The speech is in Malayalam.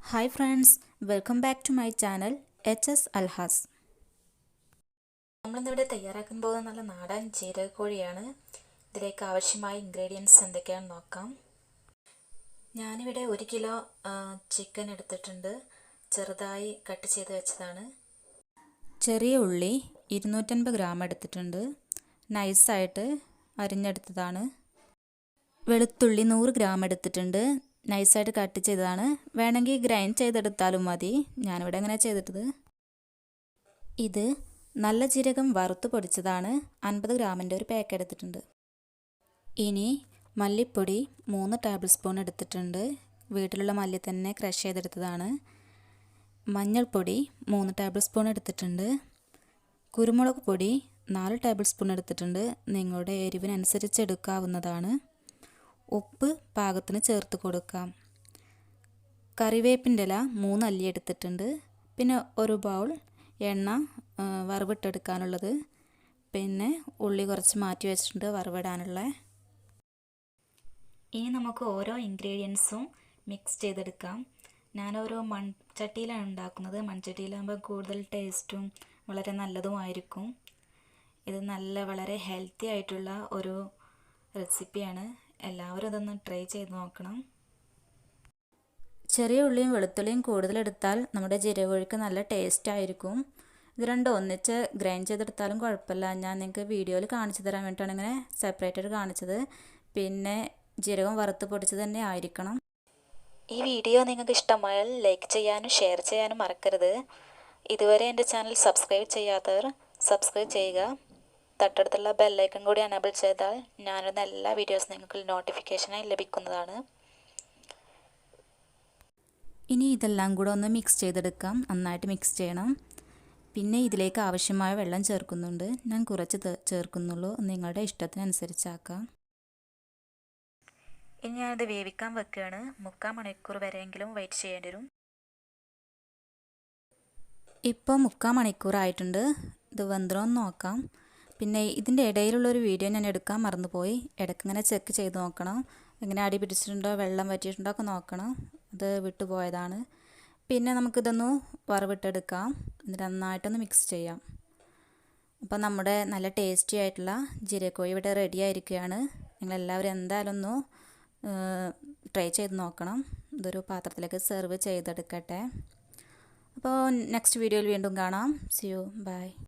Hi friends, welcome back to my channel H Alhas. നമ്മളിന്നിവിടെ തയ്യാറാക്കാൻ പോകുന്ന നല്ല നാടൻ ജീരകക്കോഴിയാണ്. ഇതിലേക്ക് ആവശ്യമായ ഇൻഗ്രീഡിയൻസ് എന്തൊക്കെയാണെന്ന് നോക്കാം. ഞാനിവിടെ 1 കിലോ ചിക്കൻ എടുത്തിട്ടുണ്ട്. ചെറുതായി കട്ട് ചെയ്ത് വെച്ചതാണ്. ചെറിയ ഉള്ളി 250 ഗ്രാം എടുത്തിട്ടുണ്ട്. നൈസായിട്ട് അരിഞ്ഞെടുത്തതാണ്. വെളുത്തുള്ളി 100 ഗ്രാം എടുത്തിട്ടുണ്ട്. നൈസായിട്ട് കട്ട് ചെയ്തതാണ്. വേണമെങ്കിൽ ഗ്രൈൻഡ് ചെയ്തെടുത്താലും മതി. ഞാനിവിടെ അങ്ങനെ ചെയ്തിട്ടത്. ഇത് നല്ല ജീരകം വറുത്ത് പൊടിച്ചതാണ്. 50 ഗ്രാമിൻ്റെ ഒരു പാക്ക് എടുത്തിട്ടുണ്ട്. ഇനി മല്ലിപ്പൊടി 3 ടേബിൾ സ്പൂൺ എടുത്തിട്ടുണ്ട്. വീട്ടിലുള്ള മല്ലി തന്നെ ക്രഷ് ചെയ്തെടുത്തതാണ്. മഞ്ഞൾപ്പൊടി 3 ടേബിൾ സ്പൂൺ എടുത്തിട്ടുണ്ട്. കുരുമുളക് പൊടി 4 ടേബിൾ സ്പൂൺ എടുത്തിട്ടുണ്ട്. നിങ്ങളുടെ എരിവിനനുസരിച്ച് എടുക്കാവുന്നതാണ്. ഉപ്പ് പാകത്തിന് ചേർത്ത് കൊടുക്കാം. കറിവേപ്പിൻ്റെ ഇല 3 അല്ലി എടുത്തിട്ടുണ്ട്. പിന്നെ ഒരു ബൗൾ എണ്ണ വറവിട്ടെടുക്കാനുള്ളത്. പിന്നെ ഉള്ളി കുറച്ച് മാറ്റി വെച്ചിട്ടുണ്ട് വറവിടാനുള്ള. ഇനി നമുക്ക് ഓരോ ഇൻഗ്രീഡിയൻസും മിക്സ് ചെയ്തെടുക്കാം. ഞാനോരോ മൺചട്ടിയിലാണ് ഉണ്ടാക്കുന്നത്. മൺചട്ടിയിലാകുമ്പോൾ കൂടുതൽ ടേസ്റ്റും വളരെ നല്ലതുമായിരിക്കും. ഇത് വളരെ ഹെൽത്തി ആയിട്ടുള്ള ഒരു റെസിപ്പിയാണ്. എല്ലാവരും ഇതൊന്ന് ട്രൈ ചെയ്ത് നോക്കണം. ചെറിയ ഉള്ളിയും വെളുത്തുള്ളിയും കൂടുതലെടുത്താൽ നമ്മുടെ ജീരകക്കോഴിക്ക് നല്ല ടേസ്റ്റ് ആയിരിക്കും. ഇത് രണ്ടും ഒന്നിച്ച് ഗ്രൈൻഡ് ചെയ്തെടുത്താലും കുഴപ്പമില്ല. ഞാൻ നിങ്ങൾക്ക് വീഡിയോയിൽ കാണിച്ചു തരാൻ വേണ്ടിയിട്ടാണ് ഇങ്ങനെ സെപ്പറേറ്റായിട്ട് കാണിച്ചത്. പിന്നെ ജീരകം വറുത്ത് പൊടിച്ചത് തന്നെ ആയിരിക്കണം. ഈ വീഡിയോ നിങ്ങൾക്ക് ഇഷ്ടമായാൽ ലൈക്ക് ചെയ്യാനും ഷെയർ ചെയ്യാനും മറക്കരുത്. ഇതുവരെ എൻ്റെ ചാനൽ സബ്സ്ക്രൈബ് ചെയ്യാത്തവർ സബ്സ്ക്രൈബ് ചെയ്യുക. തൊട്ടടുത്തുള്ള ബെല്ലൈക്കൺ കൂടി എനേബിൾ ചെയ്താൽ ഞാനിടുന്ന എല്ലാ വീഡിയോസും നിങ്ങൾക്ക് നോട്ടിഫിക്കേഷനായി ലഭിക്കുന്നതാണ്. ഇനി ഇതെല്ലാം കൂടെ ഒന്ന് മിക്സ് ചെയ്തെടുക്കാം. നന്നായിട്ട് മിക്സ് ചെയ്യണം. പിന്നെ ഇതിലേക്ക് ആവശ്യമായ വെള്ളം ചേർക്കുന്നുണ്ട്. ഞാൻ കുറച്ച് ചേർക്കുന്നുള്ളൂ. നിങ്ങളുടെ ഇഷ്ടത്തിനനുസരിച്ചാക്കാം. ഇനി ഞാനിത് വേവിക്കാൻ വെക്കുകയാണ്. 3/4 മണിക്കൂർ വരെയെങ്കിലും വെയിറ്റ് ചെയ്യേണ്ടി വരും. ഇപ്പോൾ 3/4 മണിക്കൂറായിട്ടുണ്ട്. ഇത് വെന്തോന്ന് നോക്കാം. പിന്നെ ഇതിൻ്റെ ഇടയിലുള്ളൊരു വീഡിയോ ഞാൻ എടുക്കാൻ മറന്നുപോയി. ഇടയ്ക്ക് ഇങ്ങനെ ചെക്ക് ചെയ്ത് നോക്കണം. ഇങ്ങനെ അടി പിടിച്ചിട്ടുണ്ടോ വെള്ളം വറ്റിയിട്ടുണ്ടോ ഒക്കെ നോക്കണം. അത് വിട്ടുപോയതാണ്. പിന്നെ നമുക്കിതൊന്ന് വറവിട്ടെടുക്കാം. എന്നിട്ട് നന്നായിട്ടൊന്ന് മിക്സ് ചെയ്യാം. അപ്പോൾ നമ്മുടെ നല്ല ടേസ്റ്റി ആയിട്ടുള്ള ജീരകക്കോഴി ഇവിടെ റെഡി ആയിരിക്കുകയാണ്. നിങ്ങളെല്ലാവരും എന്തായാലും ഒന്ന് ട്രൈ ചെയ്ത് നോക്കണം. ഇതൊരു പാത്രത്തിലേക്ക് സെർവ് ചെയ്തെടുക്കട്ടെ. അപ്പോൾ നെക്സ്റ്റ് വീഡിയോയിൽ വീണ്ടും കാണാം. See you, by.